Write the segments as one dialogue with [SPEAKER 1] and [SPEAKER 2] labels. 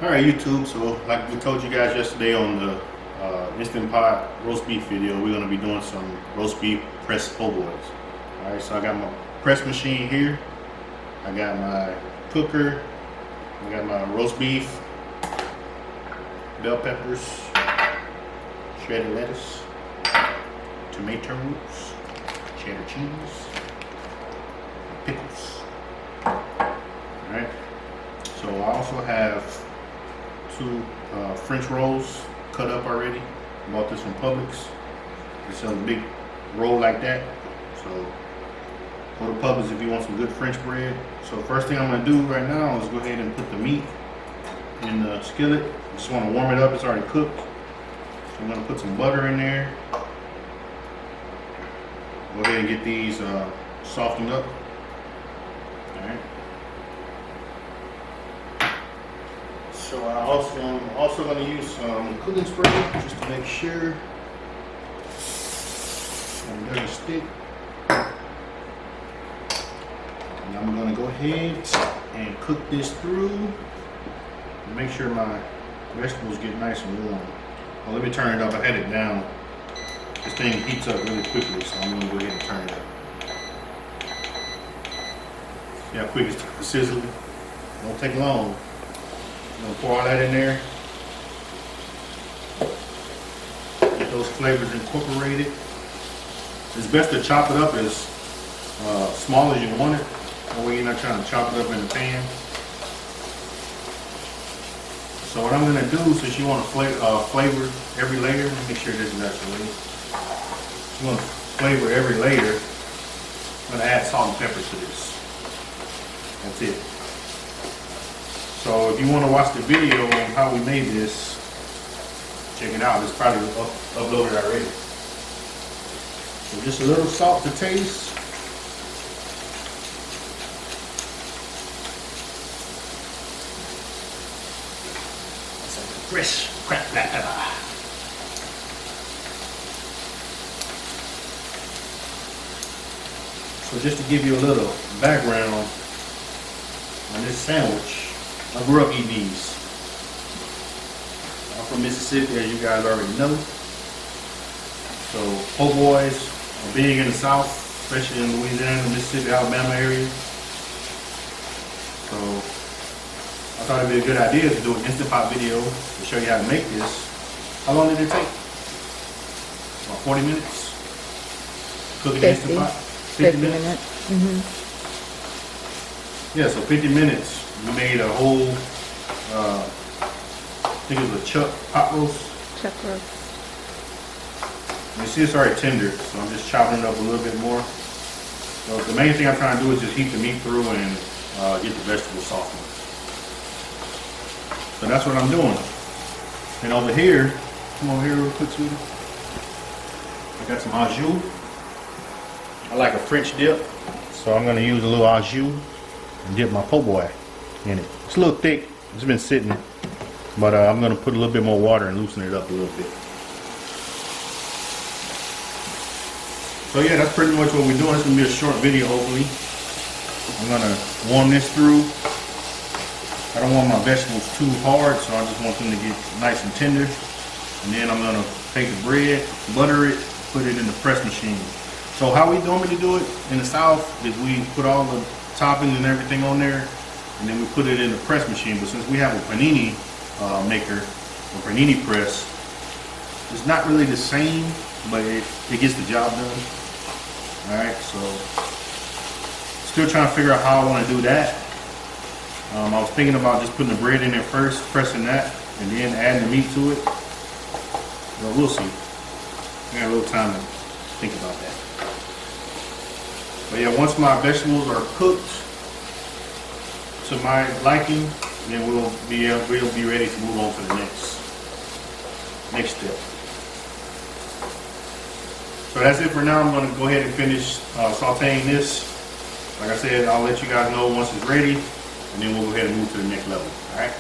[SPEAKER 1] Alright YouTube, so like we told you guys yesterday on the Instant Pot roast beef video, we're going to be doing some roast beef pressed po' boys. Alright, so I got my press machine here, I got my cooker, I got my roast beef, bell peppers, shredded lettuce, tomatoes, cheddar cheese, pickles. Alright, so I also have two French rolls cut up already. Bought this from Publix. They sell a big roll like that. So go to Publix if you want some good French bread. So first thing I'm going to do right now is go ahead and put the meat in the skillet. Just want to warm it up. It's already cooked. So I'm going to put some butter in there. Go ahead and get these softened up. Alright. So I'm also going to use some cooking spray just to make sure it doesn't stick. And I'm going to go ahead and cook this through and make sure my vegetables get nice and warm. Well, let me turn it up. I had it down. This thing heats up really quickly, so I'm going to go ahead and turn it up. See how quick it's sizzling? Won't take long. I'm going to pour all that in there. Get those flavors incorporated. It's best to chop it up as small as you want it. That way you're not trying to chop it up in the pan. So what I'm going to do, since you want to flavor every layer, let me make sure this is actually. You want to flavor every layer. I'm going to add salt and pepper to this. That's it. So if you want to watch the video on how we made this, check it out. It's probably uploaded already. So just a little salt to taste. Some fresh cracked black pepper. So just to give you a little background on this sandwich, I grew up eating these. I'm from Mississippi, as you guys already know. So po' boys are big in the South, especially in Louisiana, Mississippi, Alabama area. So I thought it'd be a good idea to do an Instant Pot video to show you how to make this. How long did it take? About 40 minutes? Cooking Instant Pot? 50 minutes? Yeah, so 50 minutes. We made a whole, I think it was a chuck pot roast.
[SPEAKER 2] Chuck roast.
[SPEAKER 1] You see it's already tender, so I'm just chopping it up a little bit more. So the main thing I'm trying to do is just heat the meat through and get the vegetables softened. So that's what I'm doing. And over here, come over here real quick, sweetie. I got some au jus. I like a French dip, so I'm going to use a little au jus and dip my po' boy in it. It's a little thick. It's been sitting, but I'm going to put a little bit more water and loosen it up a little bit. So yeah, that's pretty much what we're doing. It's going to be a short video, hopefully. I'm going to warm this through. I don't want my vegetables too hard, so I just want them to get nice and tender. And then I'm going to take the bread, butter it, put it in the press machine. So how we normally do it in the South is we put all the toppings and everything on there, and then we put it in the press machine. But since we have a panini maker, a panini press, it's not really the same, but it gets the job done. Alright, so still trying to figure out how I want to do that. I was thinking about just putting the bread in there first, pressing that, and then adding the meat to it. But we'll see. I got a little time to think about that. But yeah, once my vegetables are cooked to my liking, then we'll be ready to move on to the next step. So that's it for now. I'm going to go ahead and finish sauteing this. Like I said, I'll let you guys know once it's ready, and then we'll go ahead and move to the next level. All right?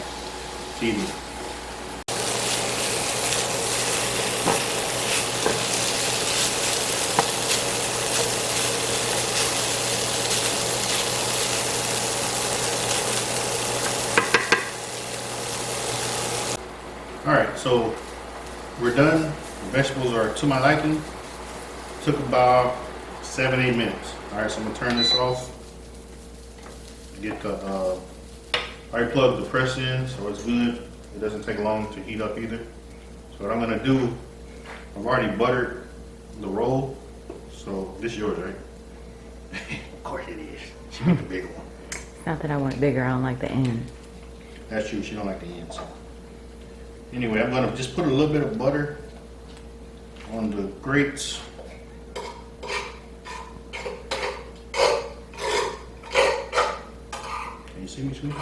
[SPEAKER 1] See you then. Alright, so we're done. The vegetables are to my liking. Took about 7-8 minutes. Alright, so I'm gonna turn this off. Get the I already plugged the press in, so it's good. It doesn't take long to heat up either. So what I'm gonna do, I've already buttered the roll. So this is yours, right? Of course it is. She get the bigger one.
[SPEAKER 2] Not that I want it bigger, I don't like the end.
[SPEAKER 1] That's true, she don't like the end, so. Anyway, I'm gonna just put a little bit of butter on the grates. Can you see me, sweetie?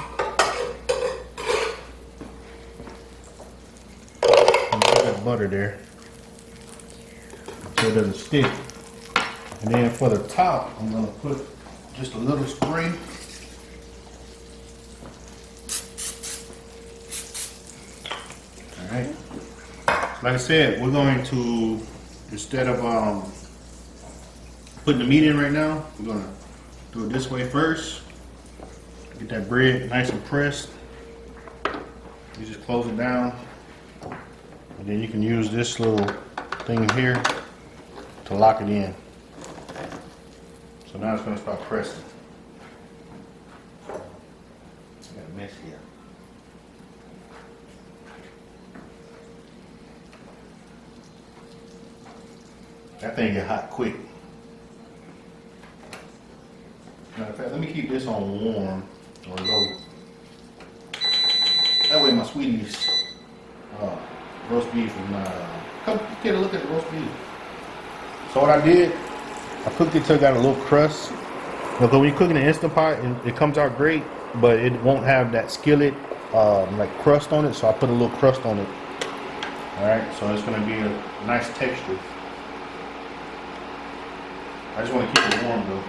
[SPEAKER 1] Put that butter there so it doesn't stick. And then for the top, I'm gonna put just a little spray. Alright. Like I said, we're going to, instead of putting the meat in right now, we're gonna do it this way first. Get that bread nice and pressed. You just close it down. And then you can use this little thing here to lock it in. So now it's gonna start pressing. I got a mess here. That thing get hot quick. Matter of fact, let me keep this on warm or low. That way my sweeties roast beef is not. Come get a look at the roast beef. So what I did, I cooked it till it got a little crust. Because when you cook in the Instant Pot, it comes out great, but it won't have that skillet like crust on it. So I put a little crust on it. All right, so it's gonna be a nice texture. I just want to keep it warm though.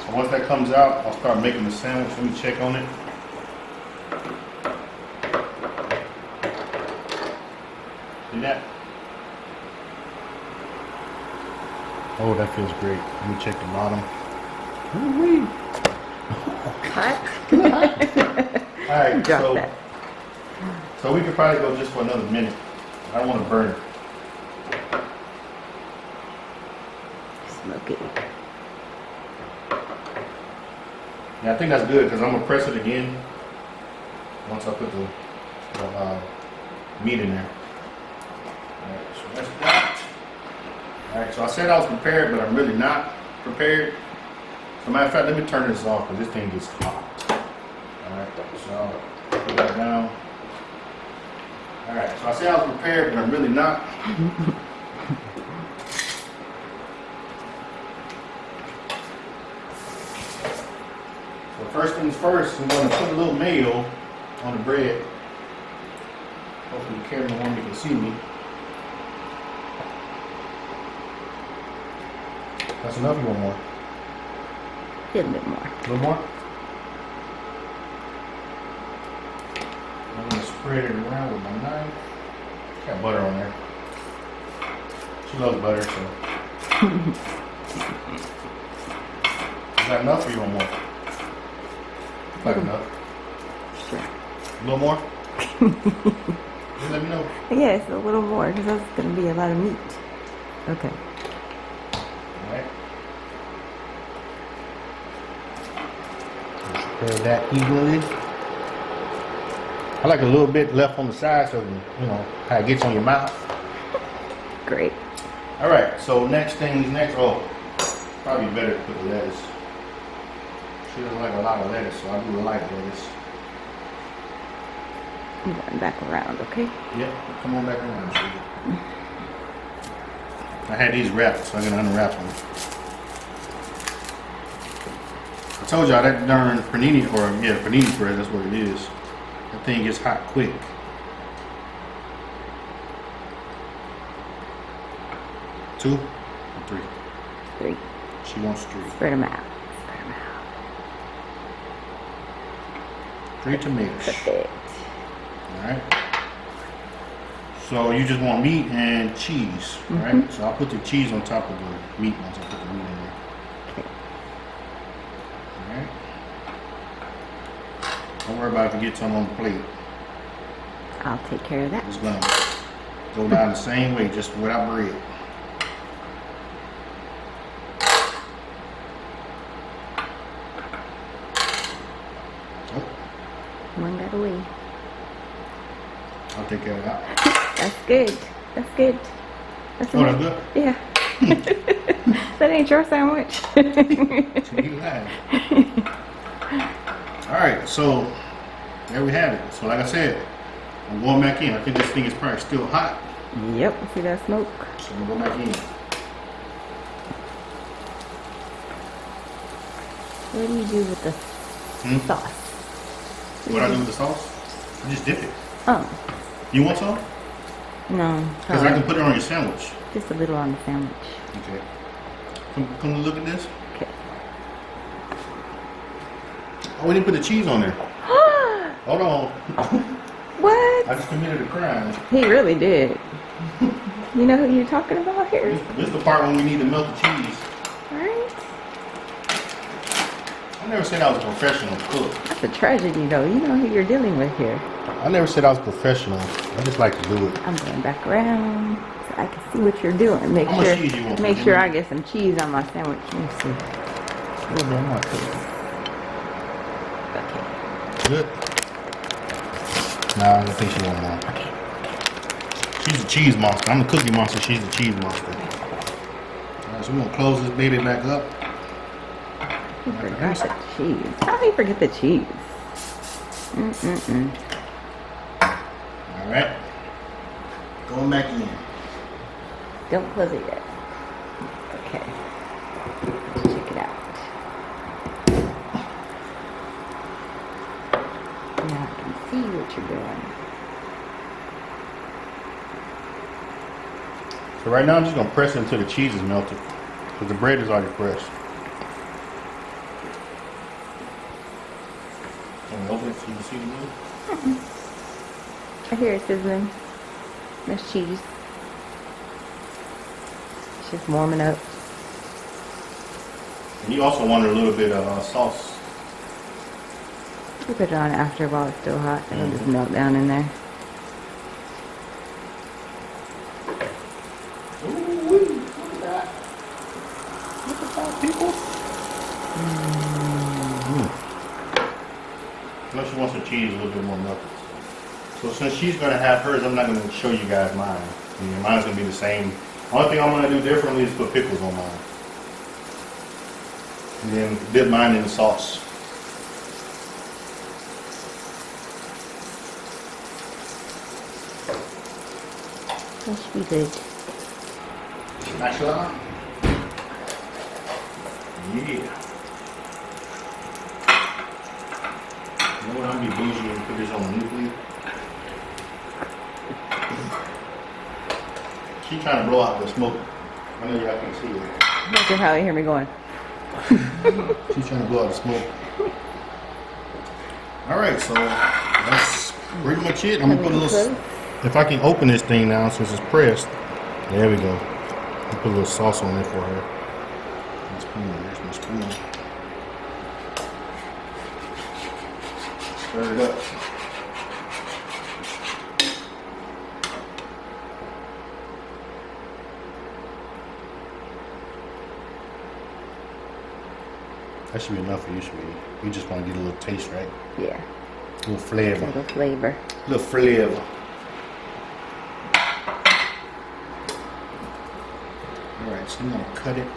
[SPEAKER 1] So once that comes out, I'll start making the sandwich. Let me check on it. See that? Oh, that feels great. Let me check the bottom. Woo-wee.
[SPEAKER 2] Hot?
[SPEAKER 1] Alright,
[SPEAKER 2] Drop that.
[SPEAKER 1] so we could probably go just for another minute. I don't want to burn it.
[SPEAKER 2] Smoky.
[SPEAKER 1] Yeah, I think that's good because I'm gonna press it again once I put the meat in there. Alright, so that's that. Alright, so I said I was prepared, but I'm really not prepared. So matter of fact, let me turn this off because this thing gets hot. Alright, so I'll put that down. Alright, so I said I was prepared, but I'm really not. First things first, I'm going to put a little mayo on the bread. Hopefully the cameraman can see me. That's enough, you want more?
[SPEAKER 2] A little bit more.
[SPEAKER 1] A little more? I'm going to spread it around with my knife. Got butter on there. She loves butter, so. Is that enough or you want more? Like enough.
[SPEAKER 2] Sure.
[SPEAKER 1] A little more? Just let me know.
[SPEAKER 2] Yes, a little more because that's going to be a lot of meat. Okay.
[SPEAKER 1] Alright. Spread that evenly. I like a little bit left on the side so you know how it gets on your mouth.
[SPEAKER 2] Great.
[SPEAKER 1] Alright, so next things next. Oh, probably better to put the lettuce. She doesn't like a lot of lettuce, so I do like lettuce.
[SPEAKER 2] I'm going back around, okay?
[SPEAKER 1] Yep, come on back around. Sweetie. I had these wrapped, so I can unwrap them. I told y'all that darn panini, panini bread, that's what it is. That thing gets hot quick. Two or three?
[SPEAKER 2] Three.
[SPEAKER 1] She wants three.
[SPEAKER 2] Spread them out. Spread them out.
[SPEAKER 1] 3 tomatoes.
[SPEAKER 2] Perfect.
[SPEAKER 1] Alright. So you just want meat and cheese, right?
[SPEAKER 2] Mm-hmm.
[SPEAKER 1] So I'll put the cheese on top of the meat once I put the meat in there.
[SPEAKER 2] Okay.
[SPEAKER 1] Alright. Don't worry about if you get some on the plate.
[SPEAKER 2] I'll take care of that.
[SPEAKER 1] It's gonna go down the same way, just without bread. Oh,
[SPEAKER 2] One got away.
[SPEAKER 1] I'll take care of that.
[SPEAKER 2] That's good. That's good. That's
[SPEAKER 1] Oh, that's good?
[SPEAKER 2] Yeah. That ain't your sandwich.
[SPEAKER 1] You lied. Alright, so there we have it. So like I said, I'm going back in. I think this thing is probably still hot.
[SPEAKER 2] Yep. See that smoke?
[SPEAKER 1] So I'm gonna go back in.
[SPEAKER 2] What do you do with the sauce?
[SPEAKER 1] What I do with the sauce? I just dip it.
[SPEAKER 2] Oh,
[SPEAKER 1] You want some?
[SPEAKER 2] no.
[SPEAKER 1] Because I can put it on your sandwich.
[SPEAKER 2] Just a little on the sandwich.
[SPEAKER 1] Okay. Come look at this.
[SPEAKER 2] Okay.
[SPEAKER 1] Oh, we didn't put the cheese on there. Hold on.
[SPEAKER 2] What?
[SPEAKER 1] I just committed a crime.
[SPEAKER 2] He really did. You know who you're talking about here?
[SPEAKER 1] This is the part when we need to melt the cheese.
[SPEAKER 2] Right?
[SPEAKER 1] I never said I was a professional cook.
[SPEAKER 2] That's a tragedy, though. You know who you're dealing with here.
[SPEAKER 1] I never said I was professional. I just like to do it.
[SPEAKER 2] I'm going back around so I can see what you're doing. Make
[SPEAKER 1] How much
[SPEAKER 2] sure,
[SPEAKER 1] cheese you want?
[SPEAKER 2] make sure I get some cheese on my sandwich. Let me see. A little bit more, please. Okay.
[SPEAKER 1] Good. Nah, I don't think she want more.
[SPEAKER 2] Okay.
[SPEAKER 1] She's a cheese monster. I'm the cookie monster. She's the cheese monster. Alright, so we're gonna close this baby back up.
[SPEAKER 2] He forgot the cheese. How did he forget the cheese?
[SPEAKER 1] Alright. Going back in.
[SPEAKER 2] Don't close it yet. Okay. Check it out. Now I can see what you're doing.
[SPEAKER 1] So right now I'm just gonna press it until the cheese is melted. Because the bread is already pressed. Can we open it so you can see the meat?
[SPEAKER 2] I hear it sizzling. There's cheese. It's just warming up.
[SPEAKER 1] And you also wanted a little bit of sauce.
[SPEAKER 2] You put it on after while it's still hot. It'll just melt down in there.
[SPEAKER 1] Ooh, look at that. Look at that, people. Unless she wants her cheese a little bit more melted. So since she's going to have hers, I'm not going to show you guys mine. I mean, mine's going to be the same. Only thing I'm going to do differently is put pickles on mine. And then dip mine in the sauce.
[SPEAKER 2] That should be good.
[SPEAKER 1] Smash it on. Yeah. You know what? I'm going to be bougie and put this on the nuclear. She's trying to blow out the smoke. I know y'all can't see it.
[SPEAKER 2] You can probably hear me going.
[SPEAKER 1] She's trying to blow out the smoke. Alright, so that's pretty much it. I'm going to put a little... If I can open this thing now since it's pressed. There we go. I'll put a little sauce on there for her. There's my spoon. Stir it up. That should be enough for you, sweetie. You just want to get a little taste, right?
[SPEAKER 2] Yeah.
[SPEAKER 1] A little flavor.
[SPEAKER 2] A little flavor.
[SPEAKER 1] A little flavor. Alright, so I'm going to cut it.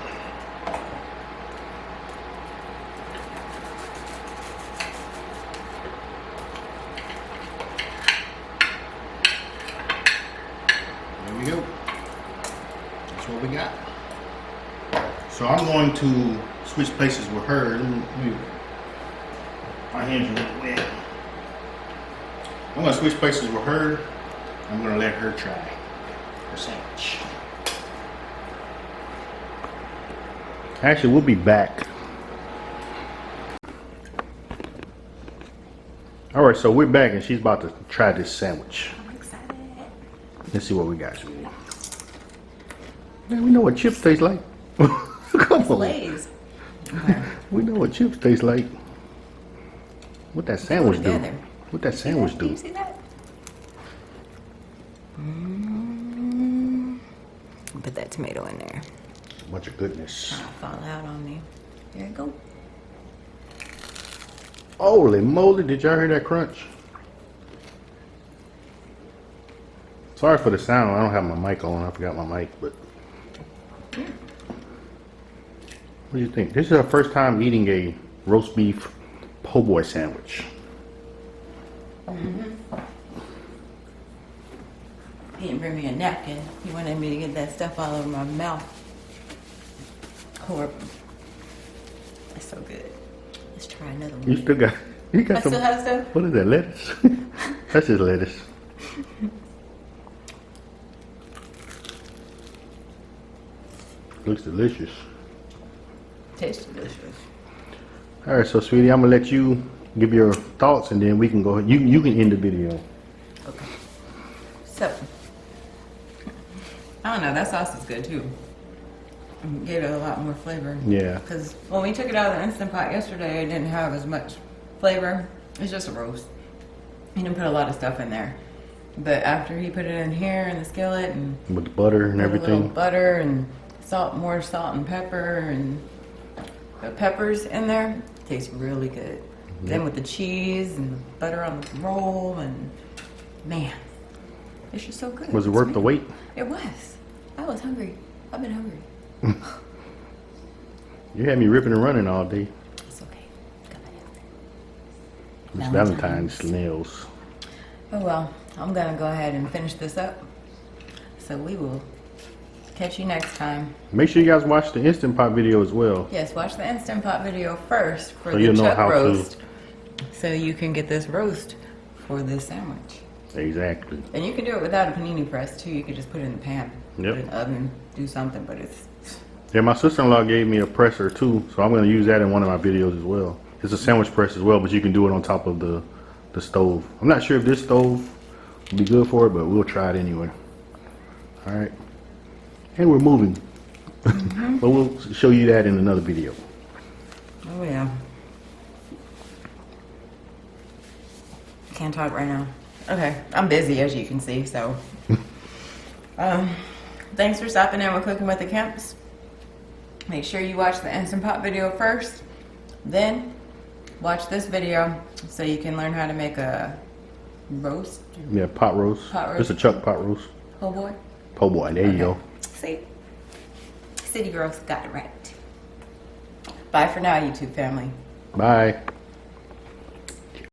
[SPEAKER 1] There we go. That's what we got. So I'm going to switch places with her. My hands are a little wet. I'm going to switch places with her. I'm going to let her try her sandwich. Actually, we'll be back. Alright, so we're back and she's about to try this sandwich.
[SPEAKER 2] I'm excited.
[SPEAKER 1] Let's see what we got. Man, we know what chips taste like. Come on.
[SPEAKER 2] Lay's.
[SPEAKER 1] We know what chips taste like. What that sandwich do?
[SPEAKER 2] together.
[SPEAKER 1] What that sandwich
[SPEAKER 2] Do you
[SPEAKER 1] do?
[SPEAKER 2] see that? Put that tomato in there.
[SPEAKER 1] A bunch of goodness.
[SPEAKER 2] Trying to fall out on me. There you go.
[SPEAKER 1] Holy moly, did y'all hear that crunch? Sorry for the sound. I don't have my mic on. I forgot my mic, but what do you think? This is our first time eating a roast beef po' boy sandwich.
[SPEAKER 2] He didn't bring me a napkin. He wanted me to get that stuff all over my mouth. Horrible. That's so good. Let's try another one.
[SPEAKER 1] You still got
[SPEAKER 2] I
[SPEAKER 1] some.
[SPEAKER 2] still have stuff?
[SPEAKER 1] What is that, lettuce? That's just lettuce. Looks delicious.
[SPEAKER 2] Tastes delicious.
[SPEAKER 1] All right, so sweetie, I'm gonna let you give your thoughts, and then we can go. You can end the video.
[SPEAKER 2] Okay. So, I don't know. That sauce is good too. Gave it a lot more flavor.
[SPEAKER 1] Yeah.
[SPEAKER 2] Because when we took it out of the Instant Pot yesterday, it didn't have as much flavor. It's just a roast. He didn't put a lot of stuff in there. But after he put it in here in the skillet and
[SPEAKER 1] With the butter and
[SPEAKER 2] put a little
[SPEAKER 1] everything.
[SPEAKER 2] butter and more salt and pepper and the peppers in there, tastes really good. Then with the cheese and the butter on the roll and man, it's just so good.
[SPEAKER 1] Was it worth the wait?
[SPEAKER 2] It was. I was hungry. I've been hungry.
[SPEAKER 1] You had me ripping and running all day.
[SPEAKER 2] It's okay. Got my health.
[SPEAKER 1] It's Valentine's nails.
[SPEAKER 2] Oh well, I'm gonna go ahead and finish this up. So we will catch you next time.
[SPEAKER 1] Make sure you guys watch the Instant Pot video as well.
[SPEAKER 2] Yes, watch the Instant Pot video first for
[SPEAKER 1] So
[SPEAKER 2] the
[SPEAKER 1] you'll know
[SPEAKER 2] chuck
[SPEAKER 1] how to-
[SPEAKER 2] roast. So you can get this roast for this sandwich.
[SPEAKER 1] Exactly.
[SPEAKER 2] And you can do it without a panini press too. You could just put it in the pan,
[SPEAKER 1] Yep.
[SPEAKER 2] put it in the oven, do something, but it's
[SPEAKER 1] Yeah, my sister-in-law gave me a presser too, so I'm gonna use that in one of my videos as well. It's a sandwich press as well, but you can do it on top of the stove. I'm not sure if this stove will be good for it, but we'll try it anyway. All right. And we're moving. But we'll show you that in another video.
[SPEAKER 2] oh yeah. Can't talk right now. Okay, I'm busy as you can see, so. Thanks for stopping in with Cooking with the Kemps. Make sure you watch the Instant Pot video first, then watch this video so you can learn how to make a roast.
[SPEAKER 1] Yeah, pot roast.
[SPEAKER 2] Pot roast.
[SPEAKER 1] It's a chuck pot roast.
[SPEAKER 2] Oh boy.
[SPEAKER 1] Po' boy, there you go.
[SPEAKER 2] See? City girls got it right. Bye for now, YouTube family.
[SPEAKER 1] Bye.